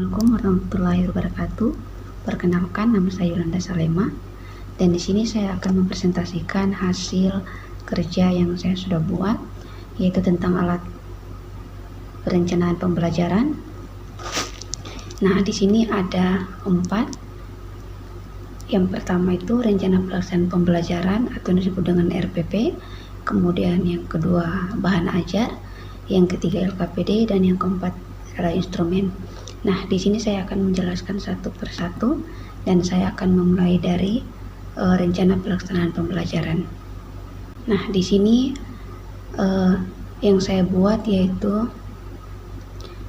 Assalamualaikum warahmatullahi wabarakatuh. Perkenalkan, nama saya Yolanda Salema, dan di sini saya akan mempresentasikan hasil kerja yang saya sudah buat, yaitu tentang alat perencanaan pembelajaran. Nah, di sini ada 4. Yang pertama itu rencana pelaksanaan pembelajaran atau disebut dengan RPP. Kemudian yang kedua bahan ajar, yang ketiga LKPD, dan yang keempat adalah instrumen. Nah, di sini saya akan menjelaskan satu persatu dan saya akan memulai dari rencana pelaksanaan pembelajaran. Nah, di sini yang saya buat yaitu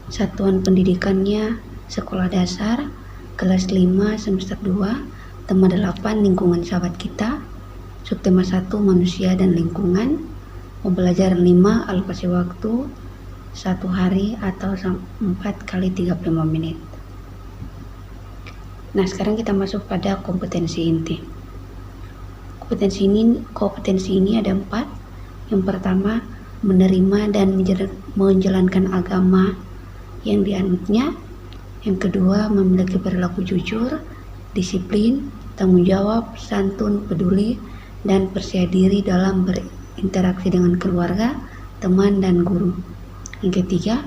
satuan pendidikannya sekolah dasar kelas 5 semester 2, tema 8 lingkungan sahabat kita, subtema 1 manusia dan lingkungan, pembelajaran 5 alokasi waktu 1 hari atau 4 kali 35 menit. Nah, sekarang kita masuk pada kompetensi inti. Kompetensi ini ada 4. Yang pertama, menerima dan menjalankan agama yang dianutnya. Yang kedua, memiliki perilaku jujur, disiplin, tanggung jawab, santun, peduli, dan percaya diri dalam berinteraksi dengan keluarga, teman, dan guru. Yang ketiga,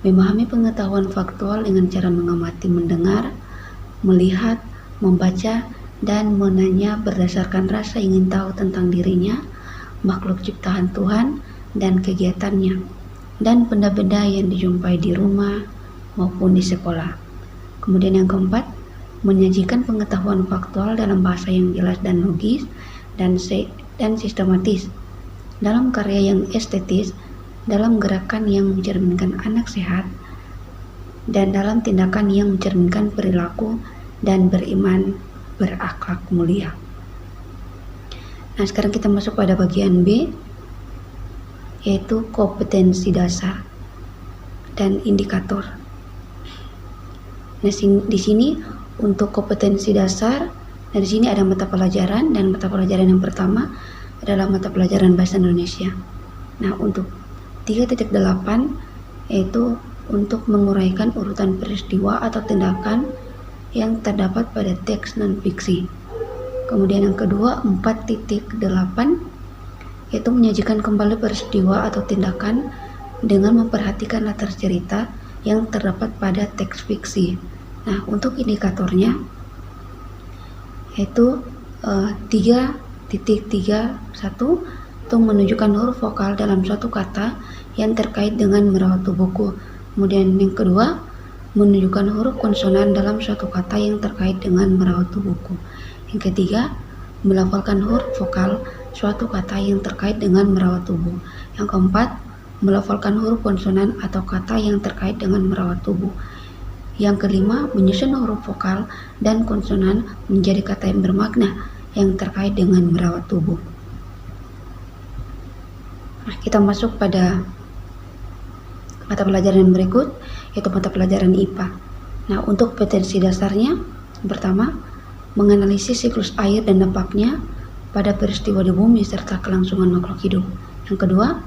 memahami pengetahuan faktual dengan cara mengamati, mendengar, melihat, membaca, dan menanya berdasarkan rasa ingin tahu tentang dirinya, makhluk ciptaan Tuhan, dan kegiatannya, dan benda-benda yang dijumpai di rumah maupun di sekolah. Kemudian yang keempat, menyajikan pengetahuan faktual dalam bahasa yang jelas dan logis dan sistematis, dalam karya yang estetis, dalam gerakan yang mencerminkan anak sehat, dan dalam tindakan yang mencerminkan perilaku dan beriman berakhlak mulia. Nah, sekarang kita masuk pada bagian B, yaitu kompetensi dasar dan indikator. Nah, di sini untuk kompetensi dasar, nah di sini ada mata pelajaran, dan mata pelajaran yang pertama adalah mata pelajaran bahasa Indonesia. Nah, untuk 3.8 yaitu untuk menguraikan urutan peristiwa atau tindakan yang terdapat pada teks non-fiksi. Kemudian yang kedua 4.8 yaitu menyajikan kembali peristiwa atau tindakan dengan memperhatikan latar cerita yang terdapat pada teks fiksi. Nah, untuk indikatornya yaitu 3.31 untuk menunjukkan huruf vokal dalam suatu kata yang terkait dengan merawat tubuhku. Kemudian yang kedua, menunjukkan huruf konsonan dalam suatu kata yang terkait dengan merawat tubuhku. Yang ketiga, melafalkan huruf vokal suatu kata yang terkait dengan merawat tubuh. Yang keempat, melafalkan huruf konsonan atau kata yang terkait dengan merawat tubuh. Yang kelima, menyusun huruf vokal dan konsonan menjadi kata yang bermakna yang terkait dengan merawat tubuh. Nah, kita masuk pada mata pelajaran yang berikut, yaitu mata pelajaran IPA. Nah, untuk kompetensi dasarnya, pertama, menganalisis siklus air dan dampaknya pada peristiwa di bumi serta kelangsungan makhluk hidup. Yang kedua,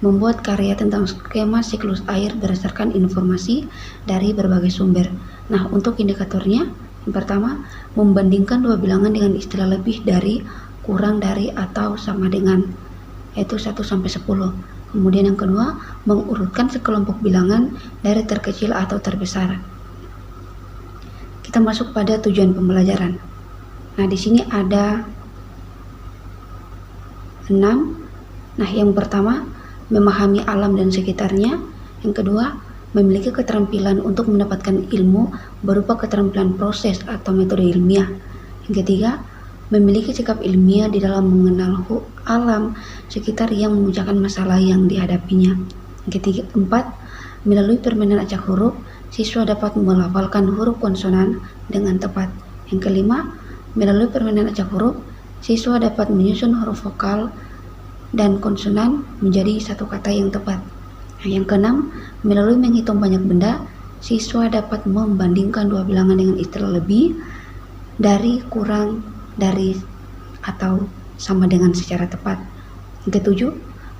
membuat karya tentang skema siklus air berdasarkan informasi dari berbagai sumber. Nah, untuk indikatornya, yang pertama, membandingkan dua bilangan dengan istilah lebih dari, kurang dari, atau sama dengan, yaitu 1 sampai 10. Kemudian yang kedua, mengurutkan sekelompok bilangan dari terkecil atau terbesar. Kita masuk pada tujuan pembelajaran. Nah, di sini ada 6. Nah, yang pertama, memahami alam dan sekitarnya. Yang kedua, memiliki keterampilan untuk mendapatkan ilmu berupa keterampilan proses atau metode ilmiah. Yang ketiga, memiliki sikap ilmiah di dalam mengenal alam sekitar yang memecahkan masalah yang dihadapinya. Yang keempat, melalui permainan acak huruf, siswa dapat melafalkan huruf konsonan dengan tepat. Yang kelima, melalui permainan acak huruf, siswa dapat menyusun huruf vokal dan konsonan menjadi satu kata yang tepat. Yang keenam, melalui menghitung banyak benda, siswa dapat membandingkan dua bilangan dengan istilah lebih dari, kurang dari, atau sama dengan secara tepat. Yang ketujuh,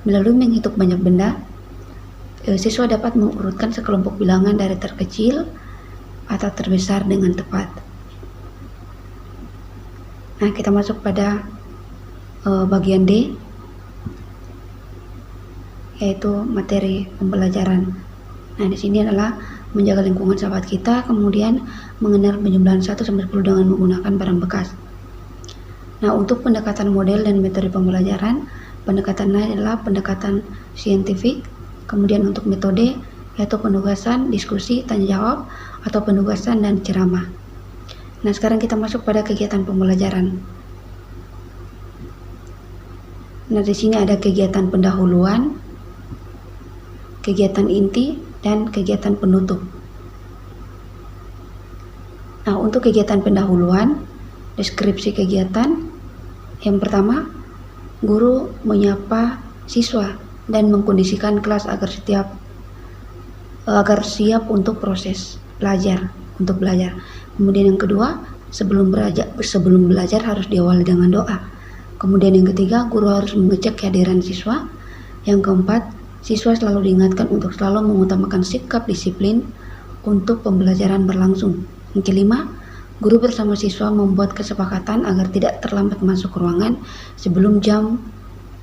melalui menghitung banyak benda, siswa dapat mengurutkan sekelompok bilangan dari terkecil atau terbesar dengan tepat. Nah, kita masuk pada bagian D, yaitu materi pembelajaran. Nah, di sini adalah menjaga lingkungan sahabat kita, kemudian mengenal penjumlahan 1 sampai 10 dengan menggunakan barang bekas. Nah, untuk pendekatan model dan metode pembelajaran, pendekatannya adalah pendekatan saintifik. Kemudian untuk metode, yaitu penugasan, diskusi, tanya jawab, atau penugasan dan ceramah. Nah, sekarang kita masuk pada kegiatan pembelajaran. Nah, di sini ada kegiatan pendahuluan, kegiatan inti, dan kegiatan penutup. Nah, untuk kegiatan pendahuluan, deskripsi kegiatan. Yang pertama, guru menyapa siswa dan mengkondisikan kelas agar siap untuk proses belajar, Kemudian yang kedua, sebelum belajar harus diawali dengan doa. Kemudian yang ketiga, guru harus mengecek kehadiran siswa. Yang keempat, siswa selalu diingatkan untuk selalu mengutamakan sikap disiplin untuk pembelajaran berlangsung. Yang kelima, guru bersama siswa membuat kesepakatan agar tidak terlambat masuk ke ruangan sebelum jam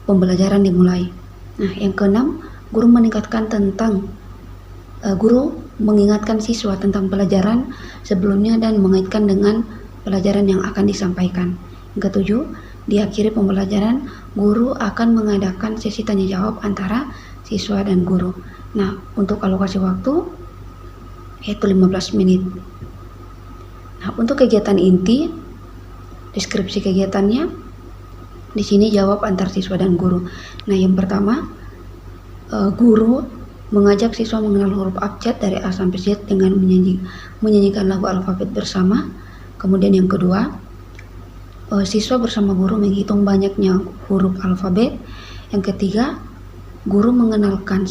pembelajaran dimulai. Nah, yang keenam, guru mengingatkan siswa tentang pelajaran sebelumnya dan mengaitkan dengan pelajaran yang akan disampaikan. Yang ketujuh, di akhir pembelajaran, guru akan mengadakan sesi tanya jawab antara siswa dan guru. Nah, untuk alokasi waktu yaitu 15 menit. Nah, untuk kegiatan inti, deskripsi kegiatannya, di sini jawab antar siswa dan guru. Nah, yang pertama, guru mengajak siswa mengenal huruf abjad dari A sampai Z dengan menyanyikan lagu alfabet bersama. Kemudian yang kedua, siswa bersama guru menghitung banyaknya huruf alfabet. Yang ketiga, guru mengenalkan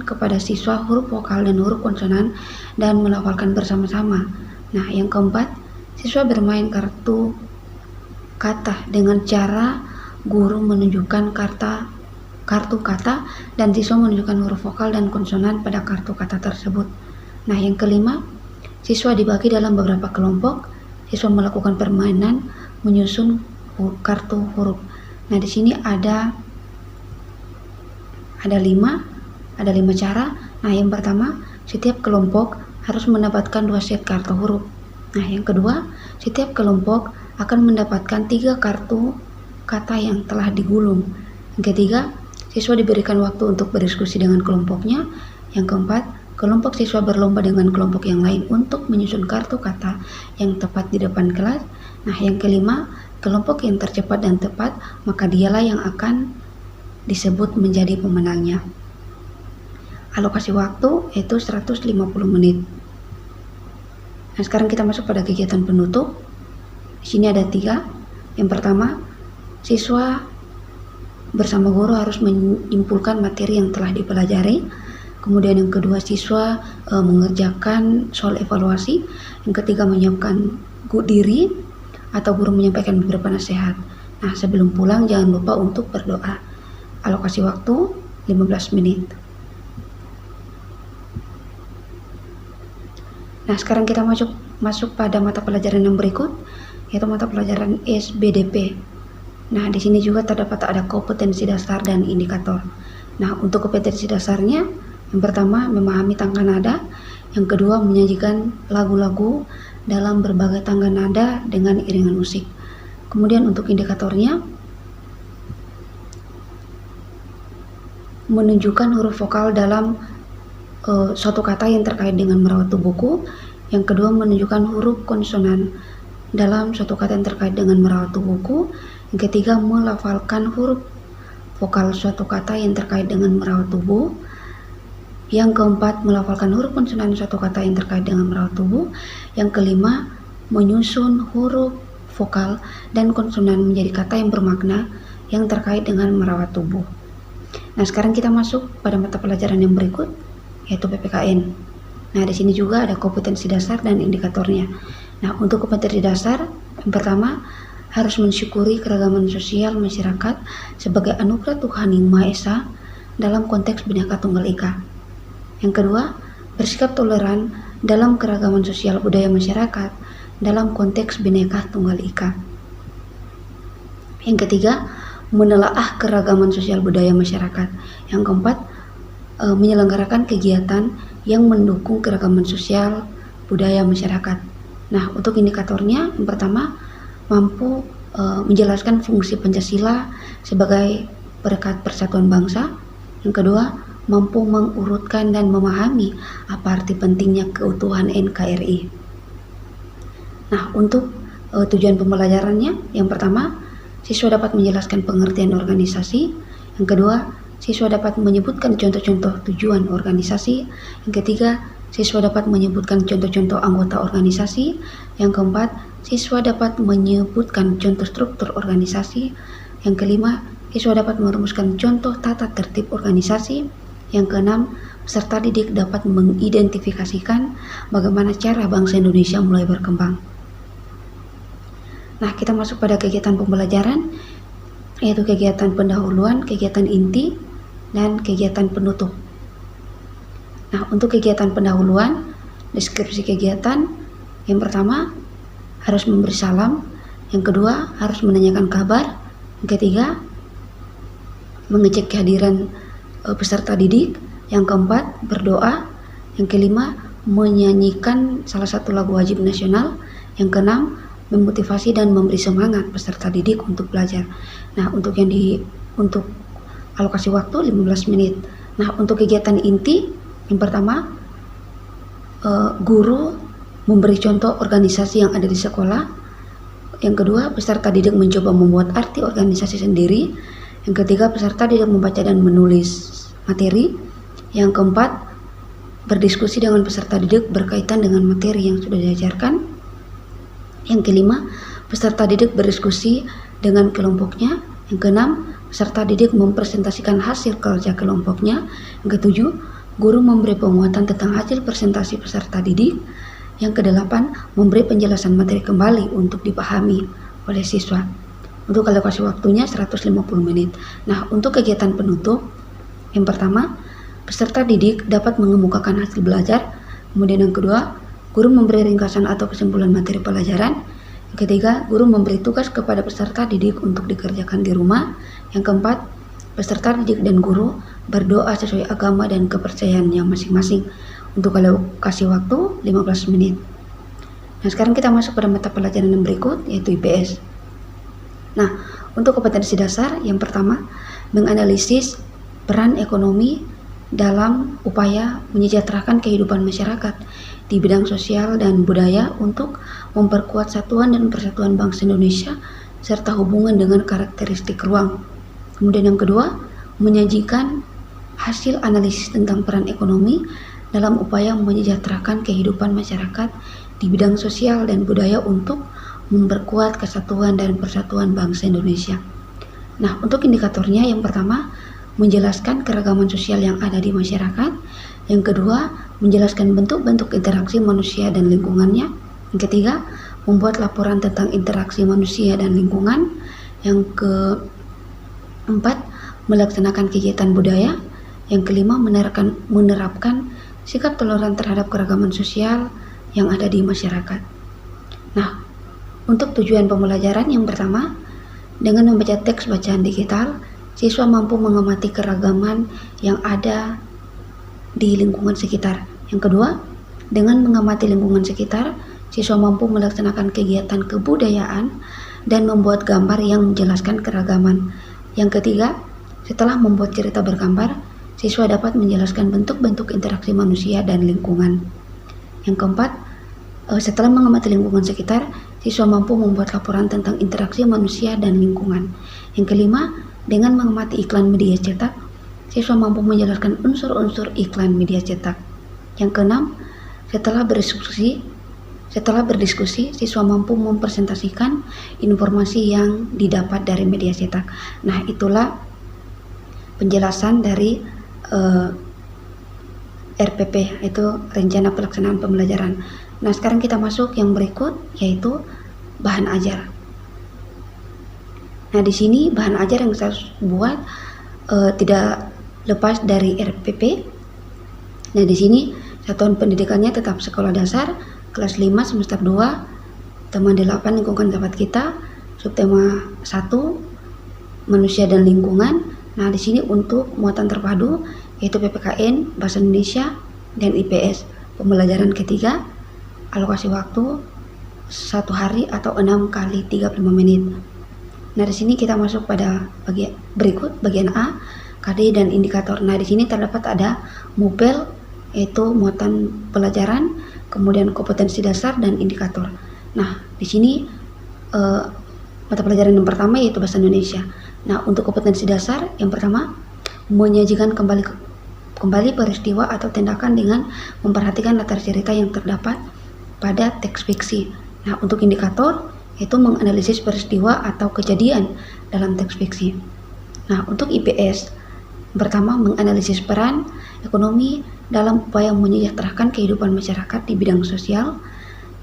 kepada siswa huruf vokal dan huruf konsonan dan melafalkan bersama-sama. Nah, yang keempat, siswa bermain kartu kata dengan cara guru menunjukkan kartu kata dan siswa menunjukkan huruf vokal dan konsonan pada kartu kata tersebut. Nah, yang kelima, siswa dibagi dalam beberapa kelompok. Siswa melakukan permainan menyusun kartu huruf. Nah, di sini ada 5 cara. Nah, yang pertama, setiap kelompok harus mendapatkan 2 set kartu huruf. Nah, yang kedua, setiap kelompok akan mendapatkan 3 kartu kata yang telah digulung. Yang ketiga, siswa diberikan waktu untuk berdiskusi dengan kelompoknya. Yang keempat, kelompok siswa berlomba dengan kelompok yang lain untuk menyusun kartu kata yang tepat di depan kelas. Nah, yang kelima, kelompok yang tercepat dan tepat, maka dialah yang akan disebut menjadi pemenangnya. Alokasi waktu yaitu 150 menit. Nah, sekarang kita masuk pada kegiatan penutup. Di sini ada 3. Yang pertama, siswa bersama guru harus menyimpulkan materi yang telah dipelajari. Kemudian yang kedua, siswa mengerjakan soal evaluasi. Yang ketiga, menyiapkan diri atau guru menyampaikan beberapa nasihat. Nah, sebelum pulang jangan lupa untuk berdoa. Alokasi waktu 15 menit. Nah, sekarang kita masuk pada mata pelajaran yang berikut, yaitu mata pelajaran SBDP. Nah, di sini juga terdapat ada kompetensi dasar dan indikator. Nah, untuk kompetensi dasarnya, yang pertama, memahami tangga nada. Yang kedua, menyajikan lagu-lagu dalam berbagai tangga nada dengan iringan musik. Kemudian untuk indikatornya, menunjukkan huruf vokal dalam suatu kata yang terkait dengan merawat tubuhku. Yang kedua, menunjukkan huruf konsonan dalam suatu kata yang terkait dengan merawat tubuhku. Yang ketiga, melafalkan huruf vokal suatu kata yang terkait dengan merawat tubuh. Yang keempat, melafalkan huruf konsonan suatu kata yang terkait dengan merawat tubuh. Yang kelima, menyusun huruf vokal dan konsonan menjadi kata yang bermakna yang terkait dengan merawat tubuh. Nah, sekarang kita masuk pada mata pelajaran yang berikut, yaitu PPKN. Nah, di sini juga ada kompetensi dasar dan indikatornya. Nah, untuk kompetensi dasar, yang pertama, harus mensyukuri keragaman sosial masyarakat sebagai anugerah Tuhan Yang Maha Esa dalam konteks Bhinneka Tunggal Ika. Yang kedua, bersikap toleran dalam keragaman sosial budaya masyarakat dalam konteks Bhinneka Tunggal Ika. Yang ketiga, menelaah keragaman sosial budaya masyarakat. Yang keempat, menyelenggarakan kegiatan yang mendukung keragaman sosial budaya masyarakat. Nah, untuk indikatornya, yang pertama, mampu menjelaskan fungsi Pancasila sebagai perekat persatuan bangsa. Yang kedua, mampu mengurutkan dan memahami apa arti pentingnya keutuhan NKRI. Nah, untuk tujuan pembelajarannya, yang pertama, siswa dapat menjelaskan pengertian organisasi. Yang kedua, siswa dapat menyebutkan contoh-contoh tujuan organisasi. Yang ketiga, siswa dapat menyebutkan contoh-contoh anggota organisasi. Yang keempat, siswa dapat menyebutkan contoh struktur organisasi. Yang kelima, siswa dapat merumuskan contoh tata tertib organisasi. Yang keenam, peserta didik dapat mengidentifikasikan bagaimana cara bangsa Indonesia mulai berkembang. Nah, kita masuk pada kegiatan pembelajaran, yaitu kegiatan pendahuluan, kegiatan inti, dan kegiatan penutup. Nah, untuk kegiatan pendahuluan, deskripsi kegiatan, yang pertama, harus memberi salam. Yang kedua, harus menanyakan kabar. Yang ketiga, mengecek kehadiran peserta didik. Yang keempat, berdoa. Yang kelima, menyanyikan salah satu lagu wajib nasional. Yang keenam, memotivasi dan memberi semangat peserta didik untuk belajar. Nah, untuk untuk alokasi waktu 15 menit. Nah, untuk kegiatan inti, yang pertama, guru memberi contoh organisasi yang ada di sekolah. Yang kedua, peserta didik mencoba membuat arti organisasi sendiri. Yang ketiga, peserta didik membaca dan menulis materi. Yang keempat, berdiskusi dengan peserta didik berkaitan dengan materi yang sudah diajarkan. Yang kelima, peserta didik berdiskusi dengan kelompoknya. Yang keenam, peserta didik mempresentasikan hasil kerja kelompoknya. Yang ketujuh, guru memberi penguatan tentang hasil presentasi peserta didik. Yang kedelapan, memberi penjelasan materi kembali untuk dipahami oleh siswa. Untuk alokasi waktunya 150 menit. Nah, untuk kegiatan penutup, yang pertama, peserta didik dapat mengemukakan hasil belajar. Kemudian yang kedua, guru memberi ringkasan atau kesimpulan materi pelajaran. Yang ketiga, guru memberi tugas kepada peserta didik untuk dikerjakan di rumah. Yang keempat, peserta didik dan guru berdoa sesuai agama dan kepercayaannya masing-masing. Untuk alokasi waktu 15 menit. Nah, sekarang kita masuk pada mata pelajaran yang berikut, yaitu IPS. Nah, untuk kompetensi dasar, yang pertama, menganalisis peran ekonomi dalam upaya menyejahterakan kehidupan masyarakat di bidang sosial dan budaya untuk memperkuat satuan dan persatuan bangsa Indonesia serta hubungan dengan karakteristik ruang. Kemudian yang kedua, menyajikan hasil analisis tentang peran ekonomi dalam upaya menyejahterakan kehidupan masyarakat di bidang sosial dan budaya untuk memperkuat kesatuan dan persatuan bangsa Indonesia. Nah, untuk indikatornya, yang pertama, menjelaskan keragaman sosial yang ada di masyarakat. Yang kedua, menjelaskan bentuk-bentuk interaksi manusia dan lingkungannya. Yang ketiga, membuat laporan tentang interaksi manusia dan lingkungan. Yang keempat, melaksanakan kegiatan budaya. Yang kelima, menerapkan sikap toleran terhadap keragaman sosial yang ada di masyarakat. Nah, untuk tujuan pembelajaran, yang pertama, dengan membaca teks bacaan digital, siswa mampu mengamati keragaman yang ada di lingkungan sekitar. Yang kedua, dengan mengamati lingkungan sekitar, siswa mampu melaksanakan kegiatan kebudayaan dan membuat gambar yang menjelaskan keragaman. Yang ketiga, setelah membuat cerita bergambar, siswa dapat menjelaskan bentuk-bentuk interaksi manusia dan lingkungan. Yang keempat, setelah mengamati lingkungan sekitar, siswa mampu membuat laporan tentang interaksi manusia dan lingkungan. Yang kelima, dengan mengamati iklan media cetak, siswa mampu menjelaskan unsur-unsur iklan media cetak. Yang keenam, setelah berdiskusi, siswa mampu mempresentasikan informasi yang didapat dari media cetak. Nah, itulah penjelasan dari RPP, itu rencana pelaksanaan pembelajaran. Nah, sekarang kita masuk yang berikut, yaitu bahan ajar. Nah, di sini bahan ajar yang saya buat tidak lepas dari RPP. Nah, di sini Satuan pendidikannya tetap sekolah dasar, kelas 5 semester 2, tema 8 lingkungan sahabat kita, subtema 1 manusia dan lingkungan. Nah, di sini untuk muatan terpadu yaitu PPKN, Bahasa Indonesia, dan IPS. Pembelajaran ketiga, alokasi waktu 1 hari atau 6 kali 35 menit. Nah, di sini kita masuk pada bagian A, KD dan indikator. Nah, di sini terdapat ada MUPEL yaitu muatan pelajaran, kemudian kompetensi dasar dan indikator. Nah, di sini mata pelajaran yang pertama yaitu Bahasa Indonesia. Nah, untuk kompetensi dasar yang pertama, menyajikan kembali peristiwa atau tindakan dengan memperhatikan latar cerita yang terdapat pada teks fiksi. Nah, untuk indikator yaitu menganalisis peristiwa atau kejadian dalam teks fiksi. Nah, untuk IPS pertama, menganalisis peran ekonomi dalam upaya menyejahterakan kehidupan masyarakat di bidang sosial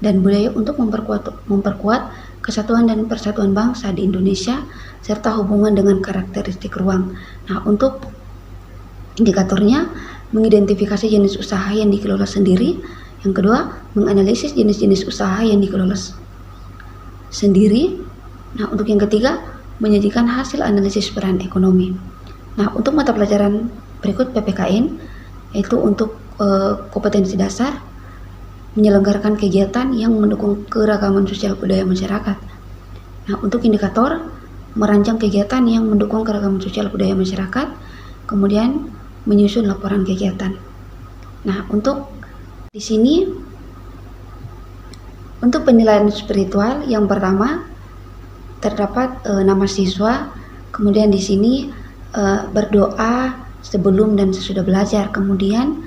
dan budaya untuk memperkuat kesatuan dan persatuan bangsa di Indonesia serta hubungan dengan karakteristik ruang. Nah, untuk indikatornya, mengidentifikasi jenis usaha yang dikelola sendiri. Yang kedua, menganalisis jenis-jenis usaha yang dikelola sendiri. Nah, untuk yang ketiga, menyajikan hasil analisis peran ekonomi. Nah, untuk mata pelajaran berikut PPKN, yaitu untuk kompetensi dasar, menyelenggarakan kegiatan yang mendukung keragaman sosial budaya masyarakat. Nah, untuk indikator, merancang kegiatan yang mendukung keragaman sosial budaya masyarakat, kemudian menyusun laporan kegiatan. Nah, untuk di sini untuk penilaian spiritual yang pertama terdapat nama siswa, kemudian di sini berdoa sebelum dan sesudah belajar, kemudian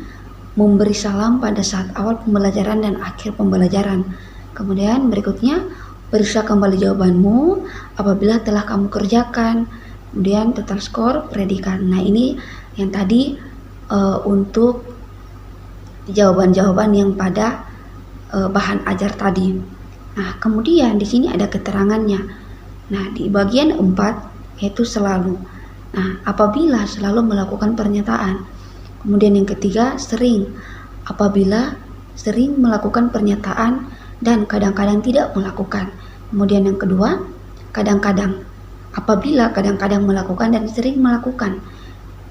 memberi salam pada saat awal pembelajaran dan akhir pembelajaran. Kemudian berikutnya, periksa kembali jawabanmu apabila telah kamu kerjakan. Kemudian total skor, predikat. Nah, ini yang tadi untuk jawaban-jawaban yang pada bahan ajar tadi. Nah, kemudian di sini ada keterangannya. Nah, di bagian 4 yaitu selalu. Nah, apabila selalu melakukan pernyataan. Kemudian yang ketiga, sering. Apabila sering melakukan pernyataan dan kadang-kadang tidak melakukan. Kemudian yang kedua, kadang-kadang. Apabila kadang-kadang melakukan dan sering melakukan.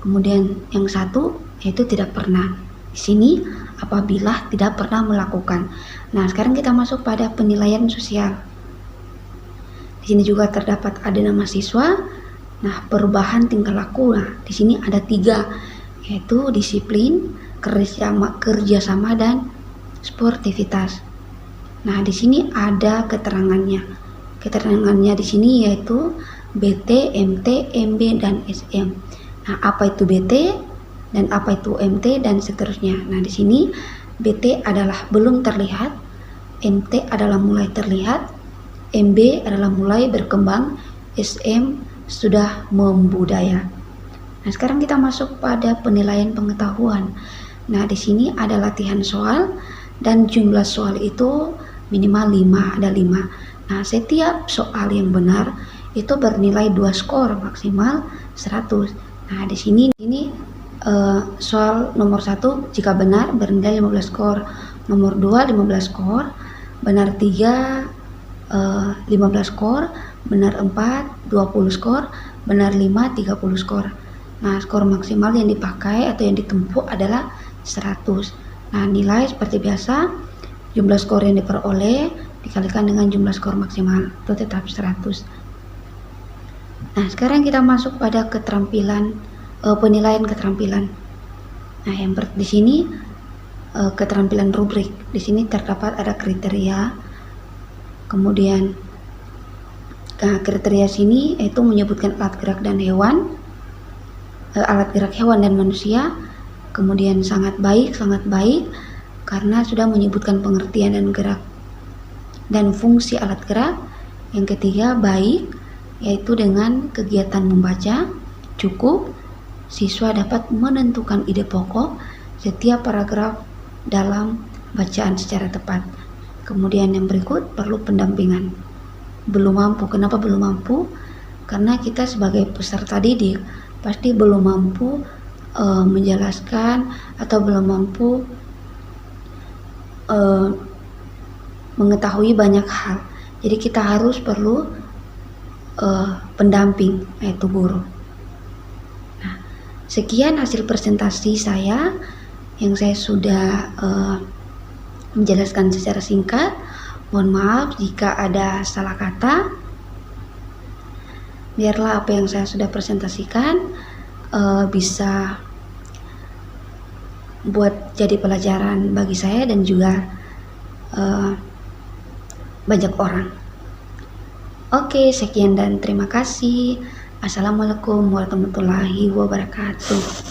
Kemudian yang satu yaitu tidak pernah. Di sini apabila tidak pernah melakukan. Nah, sekarang kita masuk pada penilaian sosial. Di sini juga terdapat ada nama siswa. Nah, perubahan tingkah laku. Nah, di sini ada 3 yaitu disiplin, kerjasama dan sportivitas. Nah, di sini ada keterangannya. Keterangannya di sini yaitu BT, MT, MB dan SM. Nah, apa itu BT dan apa itu MT dan seterusnya. Nah, di sini BT adalah belum terlihat, MT adalah mulai terlihat, MB adalah mulai berkembang, SM sudah membudaya. Nah, sekarang kita masuk pada penilaian pengetahuan. Nah, di sini ada latihan soal dan jumlah soal itu minimal 5, ada 5. Nah, setiap soal yang benar itu bernilai 2 skor, maksimal 100. Nah, di sini soal nomor 1 jika benar bernilai 15 skor, nomor 2 15 skor, benar 3 15 skor, benar 4 20 skor, benar 5 30 skor. Nah, skor maksimal yang dipakai atau yang ditempuh adalah 100. Nah, nilai seperti biasa, jumlah skor yang diperoleh dikalikan dengan jumlah skor maksimal, itu tetap 100. Nah, sekarang kita masuk pada keterampilan, penilaian keterampilan. Nah, di sini keterampilan rubrik. Di sini terdapat ada kriteria. Kemudian kriteria sini yaitu menyebutkan alat gerak dan hewan. Alat gerak hewan dan manusia, kemudian sangat baik karena sudah menyebutkan pengertian dan gerak dan fungsi alat gerak. Yang ketiga, baik yaitu dengan kegiatan membaca cukup, siswa dapat menentukan ide pokok setiap paragraf dalam bacaan secara tepat. Kemudian yang berikut, perlu pendampingan. Belum mampu. Kenapa belum mampu? Karena kita sebagai peserta didik pasti belum mampu menjelaskan atau belum mampu mengetahui banyak hal. Jadi kita harus perlu pendamping, yaitu guru. Nah, sekian hasil presentasi saya yang saya sudah menjelaskan secara singkat. Mohon maaf jika ada salah kata. Biarlah apa yang saya sudah presentasikan bisa buat jadi pelajaran bagi saya dan juga banyak orang. Oke, sekian dan terima kasih. Assalamualaikum warahmatullahi wabarakatuh.